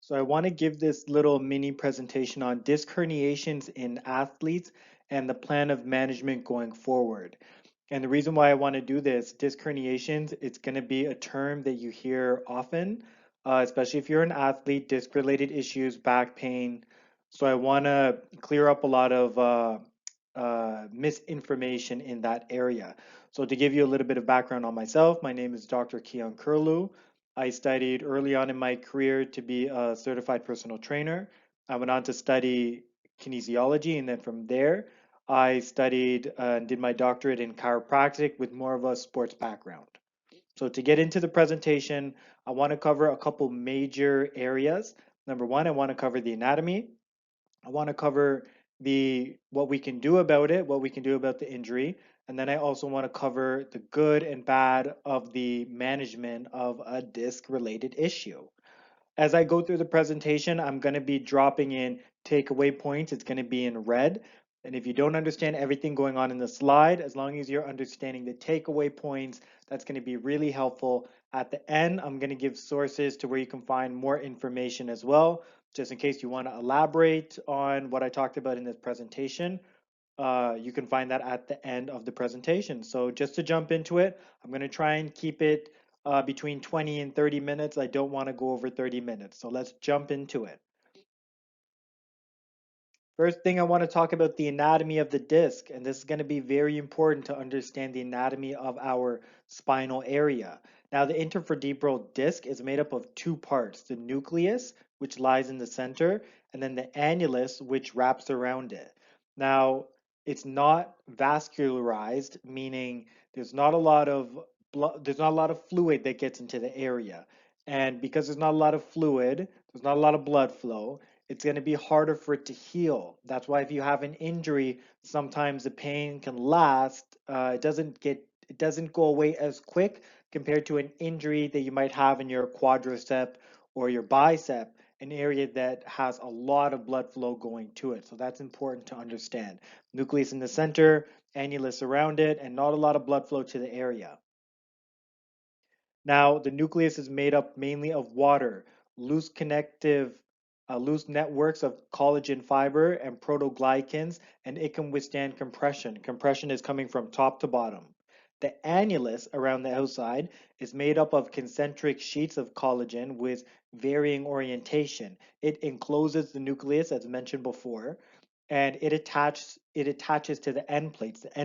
So I want to give this little mini presentation on disc herniations in athletes and the plan of management going forward. And the reason why I want to do this, disc herniations, it's going to be a term that you hear often, especially if you're an athlete, disc related issues, back pain. So I want to clear up a lot of misinformation in that area. So to give you a little bit of background on myself, my name is Dr. Keon Kirlew. I studied early on in my career to be a certified personal trainer. I went on to study kinesiology, and then from there, I studied and did my doctorate in chiropractic with more of a sports background. So to get into the presentation, I want to cover a couple major areas. Number one, I want to cover the anatomy. I want to cover the what we can do about it, what we can do about the injury, and then I also want to cover the good and bad of the management of a disc related issue. As I go through the presentation, I'm going to be dropping in takeaway points. It's going to be in red. And if you don't understand everything going on in the slide, as long as you're understanding the takeaway points, that's going to be really helpful. At the end, I'm going to give sources to where you can find more information as well, just in case you want to elaborate on what I talked about in this presentation. You can find that at the end of the presentation. So just to jump into it, I'm going to try and keep it between 20 and 30 minutes. I don't want to go over 30 minutes. So let's jump into it. First thing I want to talk about the anatomy of the disc, and this is going to be very important to understand the anatomy of our spinal area. Now, the intervertebral disc is made up of two parts, the nucleus, which lies in the center, and then the annulus, which wraps around it. Now, it's not vascularized, meaning there's not a lot of blood, there's not a lot of fluid that gets into the area. And because there's not a lot of fluid, there's not a lot of blood flow, it's going to be harder for it to heal. That's why if you have an injury, sometimes the pain can last. It doesn't go away as quick compared to an injury that you might have in your quadricep or your bicep, an area that has a lot of blood flow going to it. So that's important to understand. Nucleus in the center, annulus around it, and not a lot of blood flow to the area. Now, the nucleus is made up mainly of water, loose connective, loose networks of collagen fiber and protoglycans, and it can withstand compression. Compression is coming from top to bottom. The annulus around the outside is made up of concentric sheets of collagen with varying orientation. It encloses the nucleus, as mentioned before, and it attaches to the end plates. The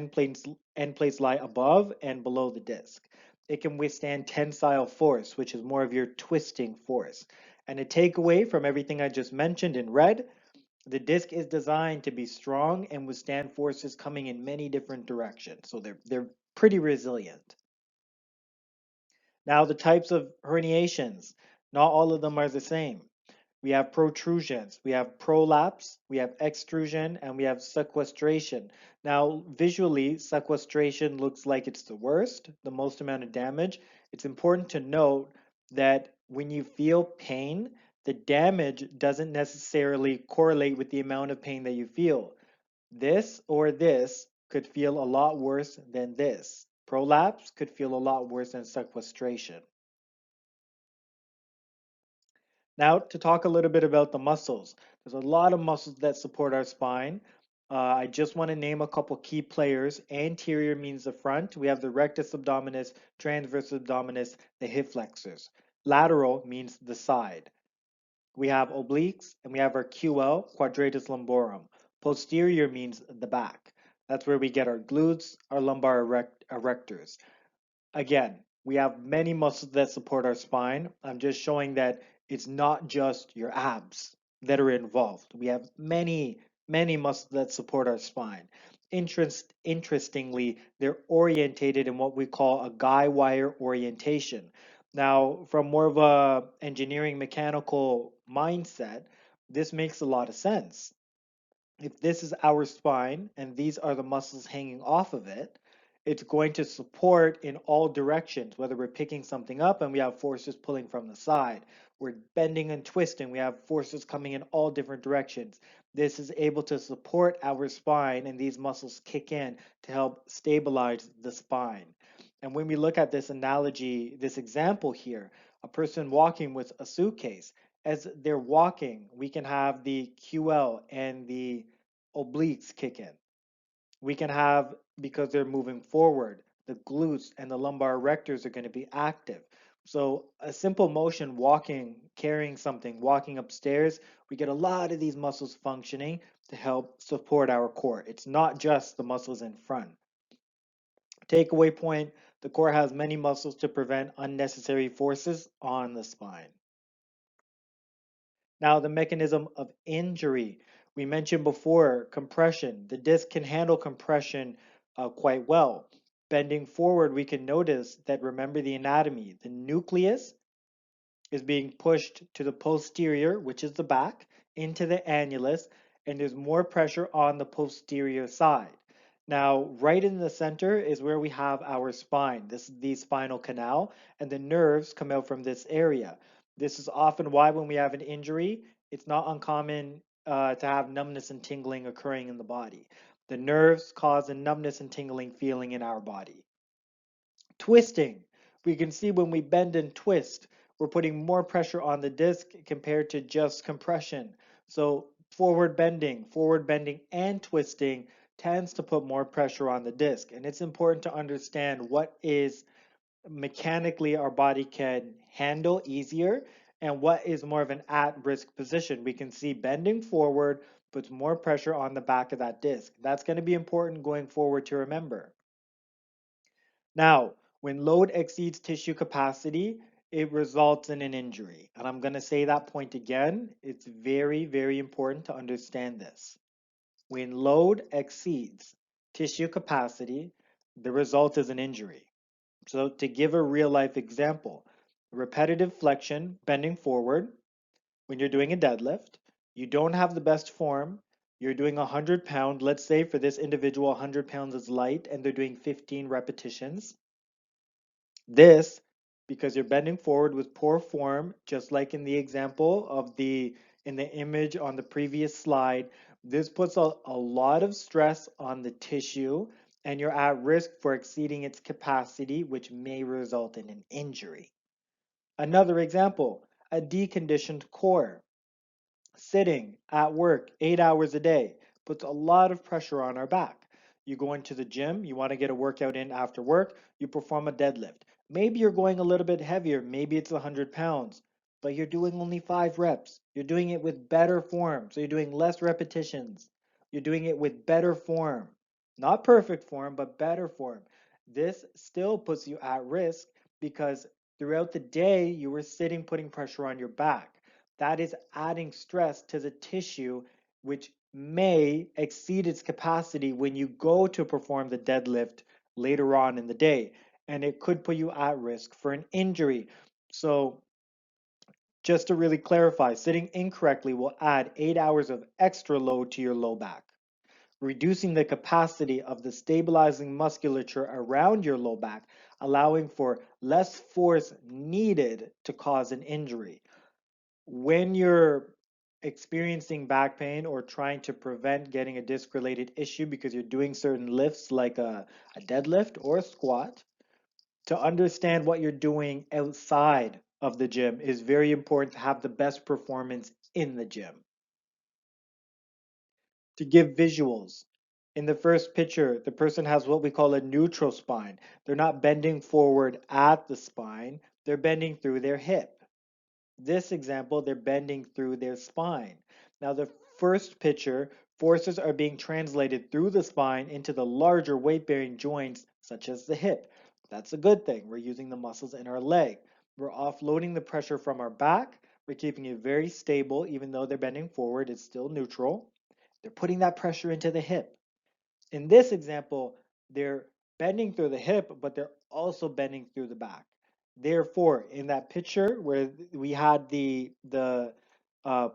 end plates lie above and below the disc. It can withstand tensile force, which is more of your twisting force. And a takeaway from everything I just mentioned in red, the disc is designed to be strong and withstand forces coming in many different directions. So they're pretty resilient. Now the types of herniations, not all of them are the same. We have protrusions, we have prolapse, we have extrusion, and we have sequestration. Now, visually, sequestration looks like it's the worst, the most amount of damage. It's important to note that when you feel pain, the damage doesn't necessarily correlate with the amount of pain that you feel. This or this could feel a lot worse than this. Prolapse could feel a lot worse than sequestration. Now, to talk a little bit about the muscles, there's a lot of muscles that support our spine. I just want to name a couple key players. Anterior means the front. We have the rectus abdominis, transverse abdominis, the hip flexors. Lateral means the side. We have obliques and we have our QL, quadratus lumborum. Posterior means the back. That's where we get our glutes, our lumbar erectors. Again, we have many muscles that support our spine. I'm just showing that it's not just your abs that are involved. We have many muscles that support our spine. Interestingly, they're orientated in what we call a guy wire orientation. Now, from more of a engineering mechanical mindset, this makes a lot of sense. If this is our spine and these are the muscles hanging off of it, it's going to support in all directions, whether we're picking something up and we have forces pulling from the side, we're bending and twisting, we have forces coming in all different directions. This is able to support our spine, and these muscles kick in to help stabilize the spine. And when we look at this analogy, this example here, a person walking with a suitcase, as they're walking, we can have the QL and the obliques kick in. We can have, because they're moving forward, the glutes and the lumbar erectors are going to be active. So a simple motion, walking, carrying something, walking upstairs, we get a lot of these muscles functioning to help support our core. It's not just the muscles in front. Takeaway point, the core has many muscles to prevent unnecessary forces on the spine. Now, the mechanism of injury. We mentioned before compression. The disc can handle compression quite well. Bending forward, we can notice that, remember the anatomy, the nucleus is being pushed to the posterior, which is the back, into the annulus, and there's more pressure on the posterior side. Now, right in the center is where we have our spine, the spinal canal, and the nerves come out from this area. This is often why when we have an injury, it's not uncommon to have numbness and tingling occurring in the body. The nerves cause a numbness and tingling feeling in our body. Twisting. We can see when we bend and twist, we're putting more pressure on the disc compared to just compression. So forward bending and twisting tends to put more pressure on the disc. And it's important to understand what is mechanically our body can handle easier and what is more of an at-risk position. We can see bending forward puts more pressure on the back of that disc. That's going to be important going forward to remember. Now, when load exceeds tissue capacity, it results in an injury. And I'm going to say that point again. It's very, very important to understand this. When load exceeds tissue capacity, the result is an injury. So to give a real life example, repetitive flexion, bending forward, when you're doing a deadlift, you don't have the best form, you're doing 100 pound, let's say for this individual 100 pounds is light and they're doing 15 repetitions. This, because you're bending forward with poor form, just like in the example of in the image on the previous slide, this puts a lot of stress on the tissue and you're at risk for exceeding its capacity, which may result in an injury. Another example, a deconditioned core. Sitting at work 8 hours a day puts a lot of pressure on our back. You go into the gym, you want to get a workout in after work, you perform a deadlift. Maybe you're going a little bit heavier, maybe it's 100 pounds, but you're doing only 5 reps. You're doing it with better form, so you're doing less repetitions. You're doing it with better form. Not perfect form, but better form. This still puts you at risk because throughout the day you were sitting, putting pressure on your back. That is adding stress to the tissue, which may exceed its capacity when you go to perform the deadlift later on in the day. And it could put you at risk for an injury. So, just to really clarify, sitting incorrectly will add 8 hours of extra load to your low back, reducing the capacity of the stabilizing musculature around your low back, allowing for less force needed to cause an injury. When you're experiencing back pain or trying to prevent getting a disc related issue because you're doing certain lifts like a deadlift or a squat, to understand what you're doing outside of the gym is very important to have the best performance in the gym. To give visuals, in the first picture, the person has what we call a neutral spine. They're not bending forward at the spine, they're bending through their hip. This example, they're bending through their spine. Now, the first picture, forces are being translated through the spine into the larger weight-bearing joints, such as the hip. That's a good thing. We're using the muscles in our leg. We're offloading the pressure from our back. We're keeping it very stable, even though they're bending forward, it's still neutral. They're putting that pressure into the hip. In this example, they're bending through the hip, but they're also bending through the back. Therefore, in that picture where we had uh,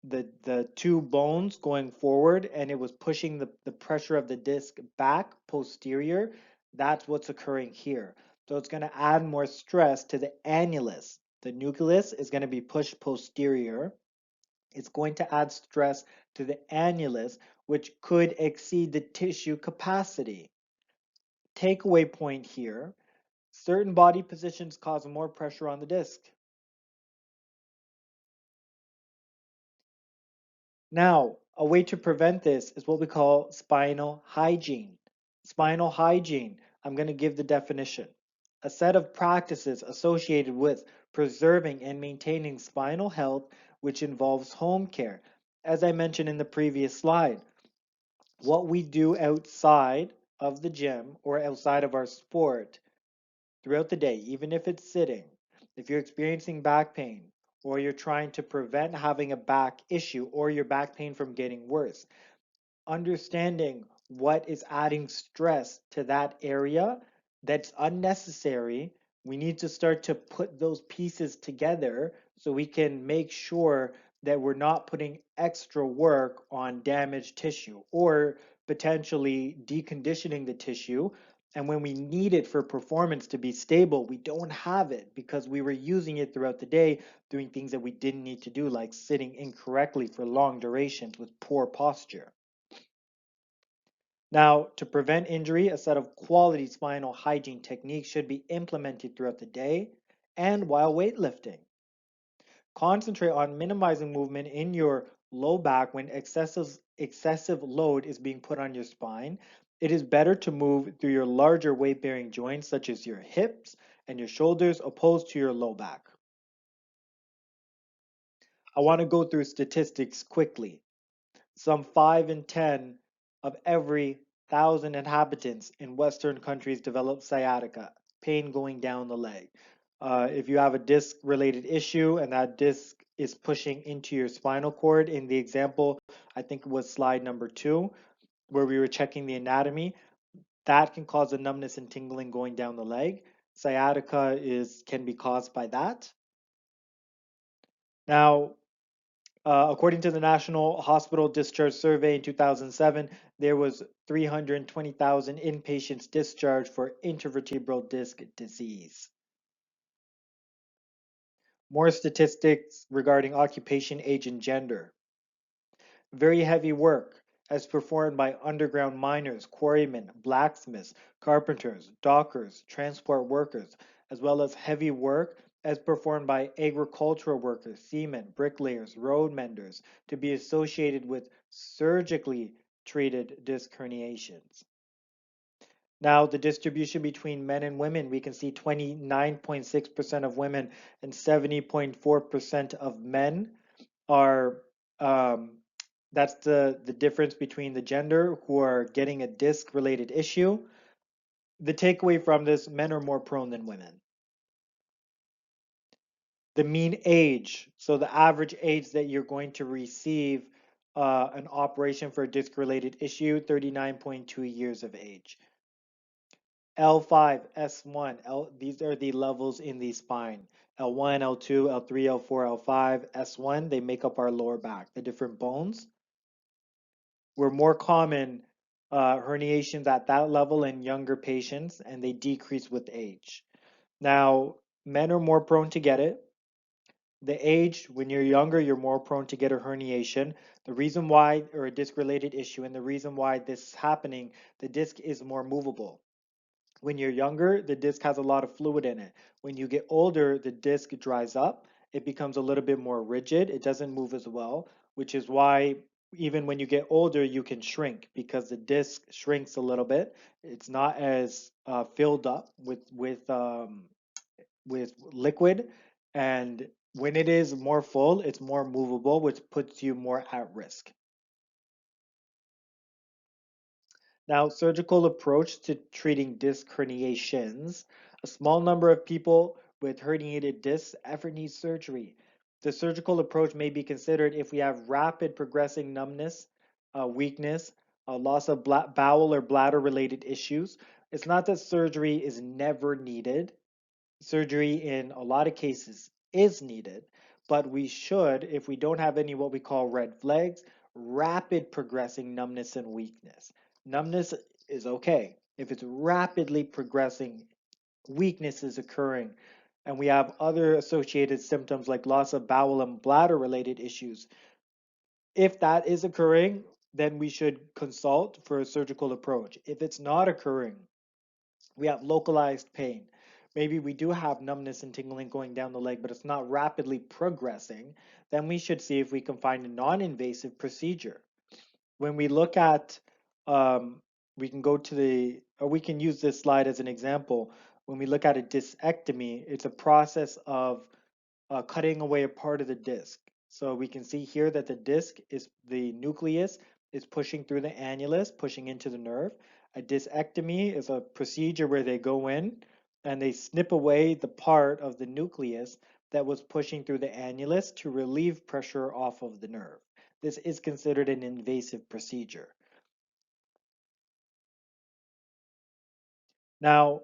the two bones going forward and it was pushing the pressure of the disc back posterior, that's what's occurring here. So it's going to add more stress to the annulus. The nucleus is going to be pushed posterior. It's going to add stress to the annulus, which could exceed the tissue capacity. Takeaway point here, certain body positions cause more pressure on the disc. Now, a way to prevent this is what we call spinal hygiene. Spinal hygiene, I'm going to give the definition. A set of practices associated with preserving and maintaining spinal health, which involves home care. As I mentioned in the previous slide, what we do outside of the gym or outside of our sport throughout the day, even if it's sitting, if you're experiencing back pain, or you're trying to prevent having a back issue or your back pain from getting worse, understanding what is adding stress to that area that's unnecessary, we need to start to put those pieces together so we can make sure that we're not putting extra work on damaged tissue or potentially deconditioning the tissue. And when we need it for performance to be stable, we don't have it because we were using it throughout the day doing things that we didn't need to do, like sitting incorrectly for long durations with poor posture. Now, to prevent injury, a set of quality spinal hygiene techniques should be implemented throughout the day and while weightlifting. Concentrate on minimizing movement in your low back when excessive load is being put on your spine. It is better to move through your larger weight-bearing joints such as your hips and your shoulders opposed to your low back. I want to go through statistics quickly. Some 5 in 10 of every 1,000 inhabitants in Western countries develop sciatica, pain going down the leg. If you have a disc related issue and that disc is pushing into your spinal cord, in the example, I think it was slide number 2, where we were checking the anatomy, that can cause a numbness and tingling going down the leg. Sciatica can be caused by that. Now, according to the National Hospital Discharge Survey in 2007, there was 320,000 inpatients discharged for intervertebral disc disease. More statistics regarding occupation, age, and gender. Very heavy work as performed by underground miners, quarrymen, blacksmiths, carpenters, dockers, transport workers, as well as heavy work as performed by agricultural workers, seamen, bricklayers, road menders, to be associated with surgically treated disc herniations. Now, the distribution between men and women, we can see 29.6% of women and 70.4% of men are that's the difference between the gender who are getting a disc related issue. The takeaway from this, men are more prone than women. The mean age, so the average age that you're going to receive an operation for a disc related issue, 39.2 years of age. L5, S1, these are the levels in the spine. L1, L2, L3, L4, L5, S1, they make up our lower back, the different bones. Were more common herniations at that level in younger patients, and they decrease with age. Now, men are more prone to get it. The age, when you're younger, you're more prone to get a herniation. The reason why, or a disc-related issue, and the reason why this is happening, the disc is more movable. When you're younger, the disc has a lot of fluid in it. When you get older, the disc dries up. It becomes a little bit more rigid. It doesn't move as well, which is why even when you get older, you can shrink because the disc shrinks a little bit. It's not as filled up with liquid, and when it is more full, it's more movable, which puts you more at risk. Now, surgical approach to treating disc herniations. A small number of people with herniated discs ever need surgery. The surgical approach may be considered if we have rapid progressing numbness, weakness, loss of bowel or bladder related issues. It's not that surgery is never needed. Surgery in a lot of cases is needed, but we should, if we don't have any what we call red flags, rapid progressing numbness and weakness. Numbness is okay. If it's rapidly progressing, weakness is occurring, and we have other associated symptoms like loss of bowel and bladder related issues. If that is occurring, then we should consult for a surgical approach. If it's not occurring, we have localized pain. maybe we do have numbness and tingling going down the leg, but it's not rapidly progressing, then we should see if we can find a non-invasive procedure. When we look at, we can go to or we can use this slide as an example. When we look at a discectomy, it's a process of cutting away a part of the disc. So we can see here that the disc is the nucleus is pushing through the annulus, pushing into the nerve. A discectomy is a procedure where they go in and they snip away the part of the nucleus that was pushing through the annulus to relieve pressure off of the nerve. This is considered an invasive procedure. Now,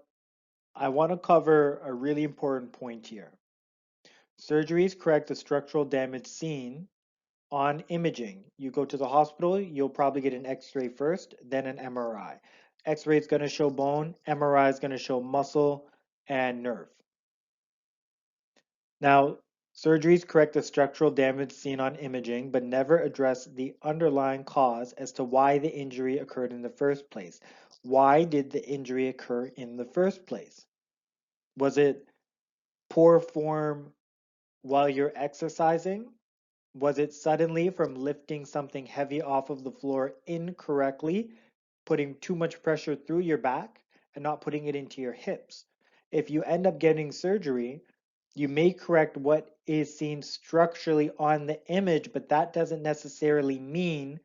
I want to cover a really important point here. Surgeries correct the structural damage seen on imaging. You go to the hospital, you'll probably get an x-ray first, then an MRI. X-ray is going to show bone, MRI is going to show muscle and nerve. Now, surgeries correct the structural damage seen on imaging, but never address the underlying cause as to why the injury occurred in the first place. Why did the injury occur in the first place? Was it poor form while you're exercising? Was it suddenly from lifting something heavy off of the floor incorrectly, putting too much pressure through your back and not putting it into your hips? If you end up getting surgery, you may correct what is seen structurally on the image, but that doesn't necessarily mean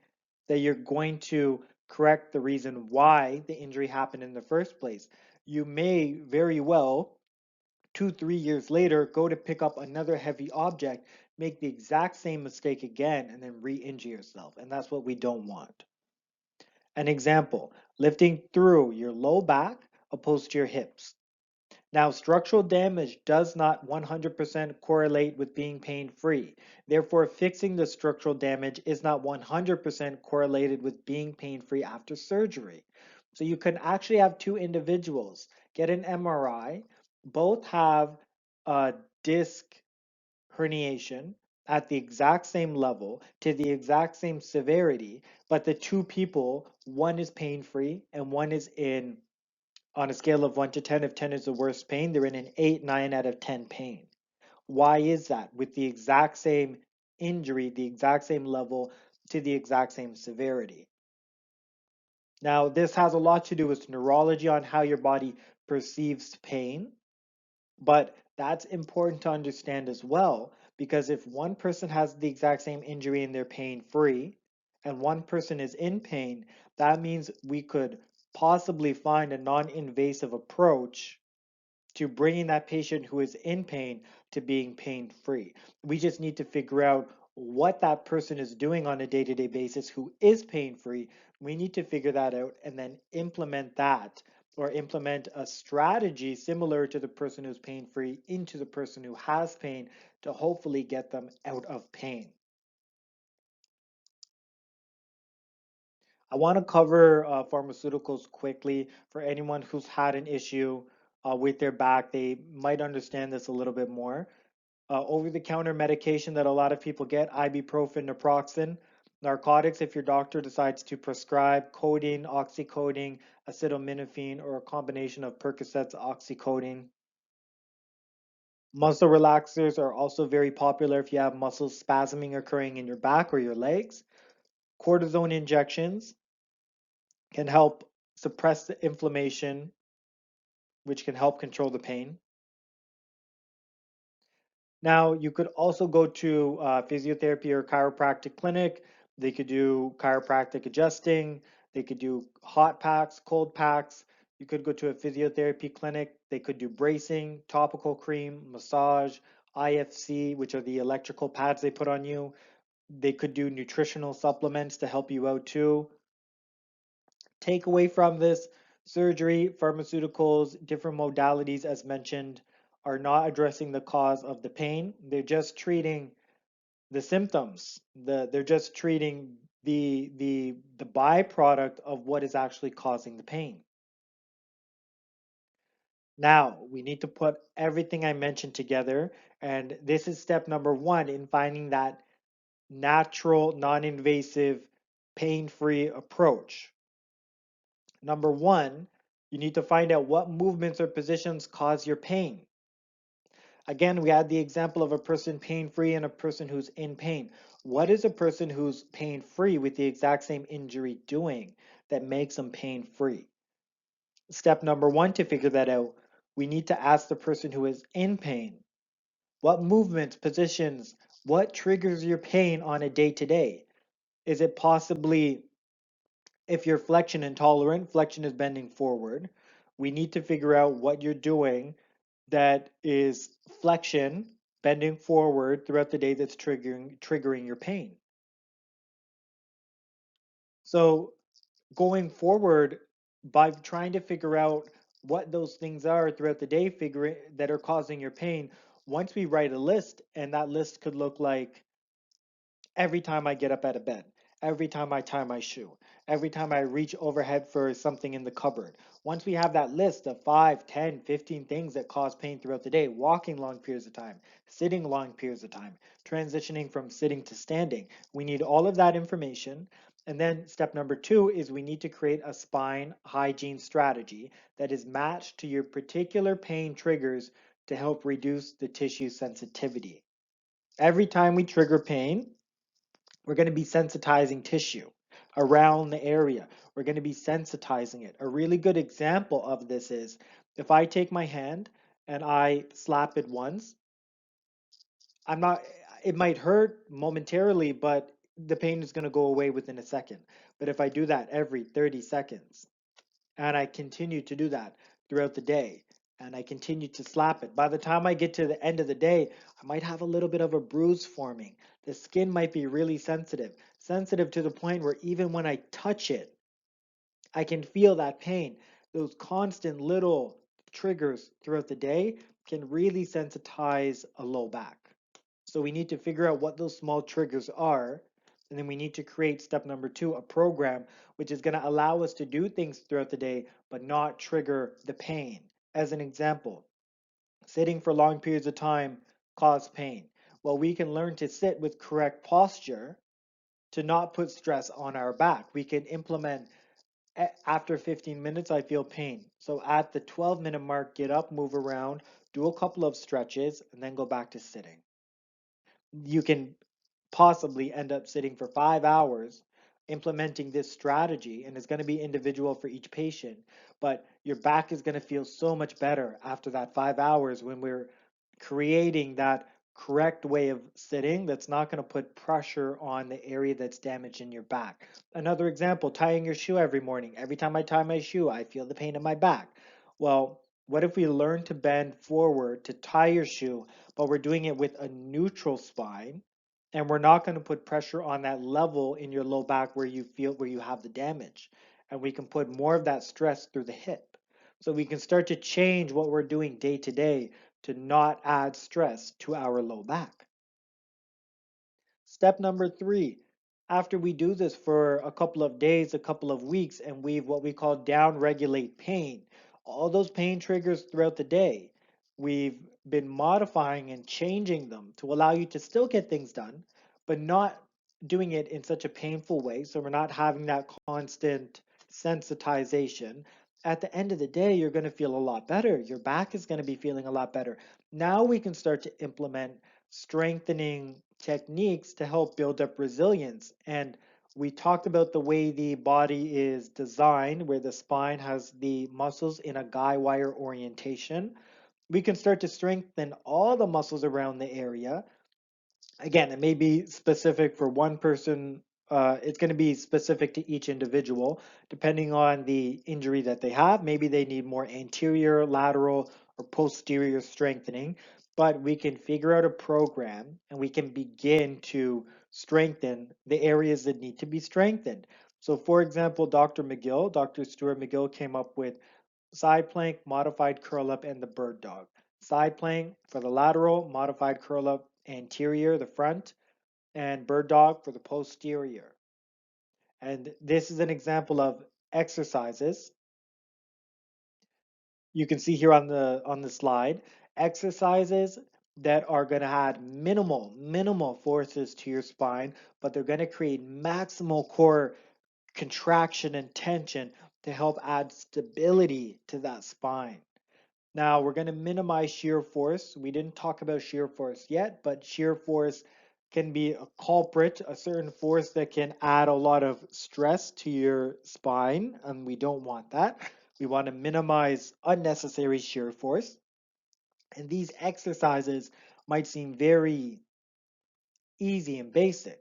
that you're going to correct the reason why the injury happened in the first place. You may very well 2, 3 years later, go to pick up another heavy object, make the exact same mistake again, and then re-injure yourself. And that's what we don't want. An example, lifting through your low back opposed to your hips. Now, structural damage does not 100% correlate with being pain-free. Therefore, fixing the structural damage is not 100% correlated with being pain-free after surgery. So you can actually have two individuals get an MRI, both have a disc herniation at the exact same level to the exact same severity, but the two people, one is pain-free and one is in, on a scale of 1 to 10, if 10 is the worst pain, they're in an 8, 9 out of 10 pain. Why is that? With the exact same injury, the exact same level to the exact same severity. Now, this has a lot to do with neurology on how your body perceives pain, but that's important to understand as well, because if one person has the exact same injury and they're pain free, and one person is in pain, that means we could possibly find a non-invasive approach to bringing that patient who is in pain to being pain free. We just need to figure out what that person is doing on a day-to-day basis who is pain free. We need to figure that out and then implement that, or implement a strategy similar to the person who's pain free into the person who has pain to hopefully get them out of pain. I want to cover pharmaceuticals quickly for anyone who's had an issue with their back. They might understand this a little bit more. Over-the-counter medication that a lot of people get, ibuprofen, naproxen. Narcotics, if your doctor decides to prescribe codeine, oxycodone, acetaminophen, or a combination of Percocets, oxycodone. Muscle relaxers are also very popular if you have muscle spasming occurring in your back or your legs. Cortisone injections can help suppress the inflammation, which can help control the pain. Now, you could also go to physiotherapy or chiropractic clinic. They could do chiropractic adjusting. They could do hot packs, cold packs. You could go to a physiotherapy clinic. They could do bracing, topical cream, massage, IFC, which are the electrical pads they put on you. They could do nutritional supplements to help you out too. Takeaway from this: surgery, pharmaceuticals, different modalities, as mentioned, are not addressing the cause of the pain. They're just treating the symptoms. They're just treating the byproduct of what is actually causing the pain. Now, we need to put everything I mentioned together, and this is step number one in finding that natural, non-invasive, pain-free approach. Number one, You need to find out what movements or positions cause your pain. Again, we had the example of a person pain-free and a person who's in pain. What is a person who's pain-free with the exact same injury doing that makes them pain-free? Step number one to figure that out, we need to ask the person who is in pain, what movements, positions, what triggers your pain on a day-to-day? Is it possibly, if you're flexion intolerant, flexion is bending forward. We need to figure out what you're doing that is flexion, bending forward throughout the day that's triggering your pain. So going forward, by trying to figure out what those things are throughout the day, that are causing your pain, once we write a list, and that list could look like every time I get up out of bed, every time I tie my shoe, every time I reach overhead for something in the cupboard. Once we have that list of 5, 10, 15 things that cause pain throughout the day, walking long periods of time, sitting long periods of time, transitioning from sitting to standing, we need all of that information. And then step number two is we need to create a spine hygiene strategy that is matched to your particular pain triggers to help reduce the tissue sensitivity. Every time we trigger pain, we're going to be sensitizing tissue around the area. We're going to be sensitizing it. A really good example of this is if I take my hand and I slap it once, I'm not, it might hurt momentarily, but the pain is going to go away within a second. But if I do that every 30 seconds, and I continue to do that throughout the day, and I continue to slap it. By the time I get to the end of the day, I might have a little bit of a bruise forming. The skin might be really sensitive, sensitive to the point where even when I touch it, I can feel that pain. Those constant little triggers throughout the day can really sensitize a low back. So we need to figure out what those small triggers are. And then we need to create step number two, a program which is going to allow us to do things throughout the day, but not trigger the pain. As an example, sitting for long periods of time cause pain. Well, we can learn to sit with correct posture to not put stress on our back. We can implement after 15 minutes, I feel pain. So at the 12-minute mark, get up, move around, do a couple of stretches, and then go back to sitting. You can possibly end up sitting for 5 hours implementing this strategy, and it's going to be individual for each patient, but your back is going to feel so much better after that 5 hours when we're creating that correct way of sitting that's not going to put pressure on the area that's damaged in your back. Another example, tying your shoe every morning. Every time I tie my shoe, I feel the pain in my back. Well, what if we learn to bend forward to tie your shoe, but we're doing it with a neutral spine, and we're not going to put pressure on that level in your low back where you have the damage, and we can put more of that stress through the hip, so we can start to change what we're doing day to day to not add stress to our low back. Step number three, after we do this for a couple of days, a couple of weeks, and we've what we call down regulate pain, all those pain triggers throughout the day, we've been modifying and changing them to allow you to still get things done, but not doing it in such a painful way. So we're not having that constant sensitization. At the end of the day, you're going to feel a lot better. Your back is going to be feeling a lot better. Now we can start to implement strengthening techniques to help build up resilience. And we talked about the way the body is designed, where the spine has the muscles in a guy wire orientation. We can start to strengthen all the muscles around the area. Again, it may be specific for one person. It's going to be specific to each individual, depending on the injury that they have. Maybe they need more anterior, lateral, or posterior strengthening, but we can figure out a program and we can begin to strengthen the areas that need to be strengthened. So, for example, Dr. Stuart McGill came up with side plank, modified curl up, and the bird dog. Side plank for the lateral, modified curl up anterior, the front, and bird dog for the posterior. And this is an example of exercises you can see here on the slide, exercises that are going to add minimal forces to your spine, but they're going to create maximal core contraction and tension to help add stability to that spine. Now we're going to minimize shear force. We didn't talk about shear force yet, but shear force can be a culprit, a certain force that can add a lot of stress to your spine, and we don't want that. We want to minimize unnecessary shear force. And these exercises might seem very easy and basic.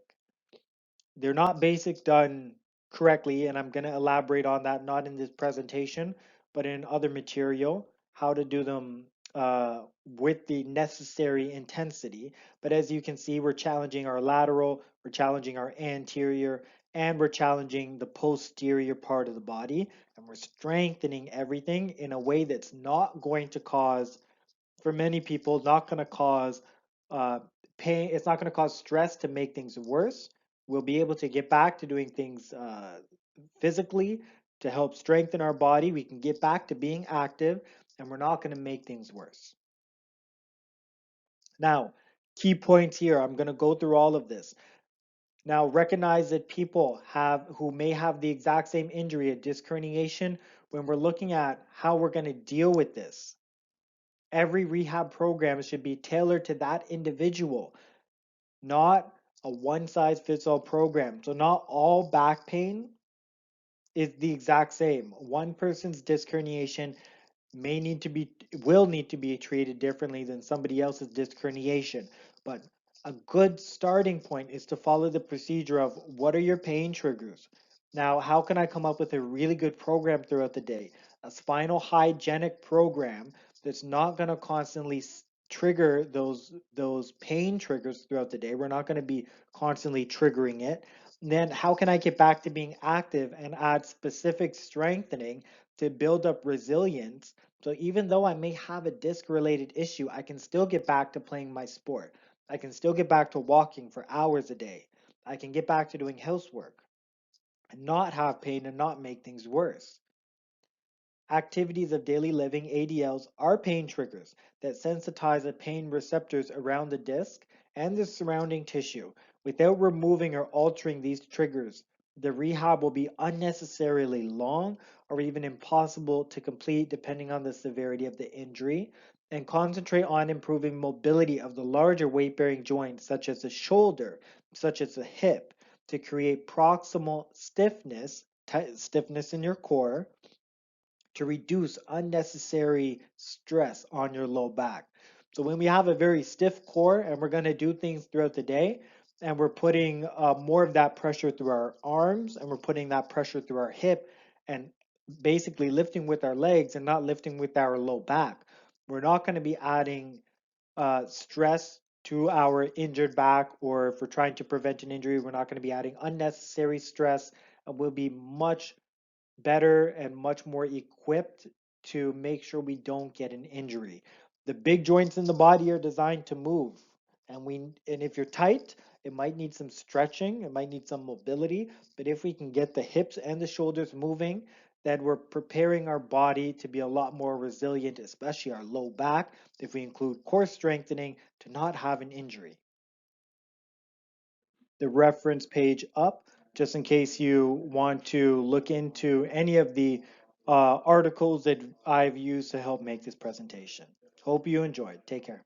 They're not basic done correctly, and I'm going to elaborate on that not in this presentation, but in other material, how to do them with the necessary intensity. But as you can see, we're challenging our lateral, we're challenging our anterior, and we're challenging the posterior part of the body, and we're strengthening everything in a way that's not going to cause, for many people, not going to cause uh, pain. It's not going to cause stress to make things worse. We'll be able to get back to doing things physically to help strengthen our body. We can get back to being active, and we're not going to make things worse. Now, key points here. I'm going to go through all of this. Now, recognize that people who may have the exact same injury, a disc herniation, when we're looking at how we're going to deal with this. Every rehab program should be tailored to that individual, not a one size fits all program. So, not all back pain is the exact same. One person's disc herniation may need to be will need to be treated differently than somebody else's disc herniation. But a good starting point is to follow the procedure of what are your pain triggers. Now, how can I come up with a really good program throughout the day? A spinal hygienic program that's not going to constantly trigger those pain triggers throughout the day. We're not going to be constantly triggering it. And then how can I get back to being active and add specific strengthening to build up resilience? So even though I may have a disc related issue, I can still get back to playing my sport. I can still get back to walking for hours a day. I can get back to doing housework and not have pain and not make things worse. Activities of daily living, ADLs, are pain triggers that sensitize the pain receptors around the disc and the surrounding tissue. Without removing or altering these triggers, the rehab will be unnecessarily long or even impossible to complete depending on the severity of the injury, and concentrate on improving mobility of the larger weight-bearing joints such as the shoulder, such as the hip, to create proximal stiffness, stiffness in your core, to reduce unnecessary stress on your low back. So when we have a very stiff core and we're going to do things throughout the day, and we're putting more of that pressure through our arms, and we're putting that pressure through our hip, and basically lifting with our legs and not lifting with our low back, we're not going to be adding stress to our injured back, or if we're trying to prevent an injury, we're not going to be adding unnecessary stress, and we'll be much better and much more equipped to make sure we don't get an injury. The big joints in the body are designed to move, and if you're tight, it might need some stretching, it might need some mobility, but if we can get the hips and the shoulders moving, then we're preparing our body to be a lot more resilient, especially our low back, if we include core strengthening, to not have an injury. The reference page up just in case you want to look into any of the articles that I've used to help make this presentation. Hope you enjoyed. Take care.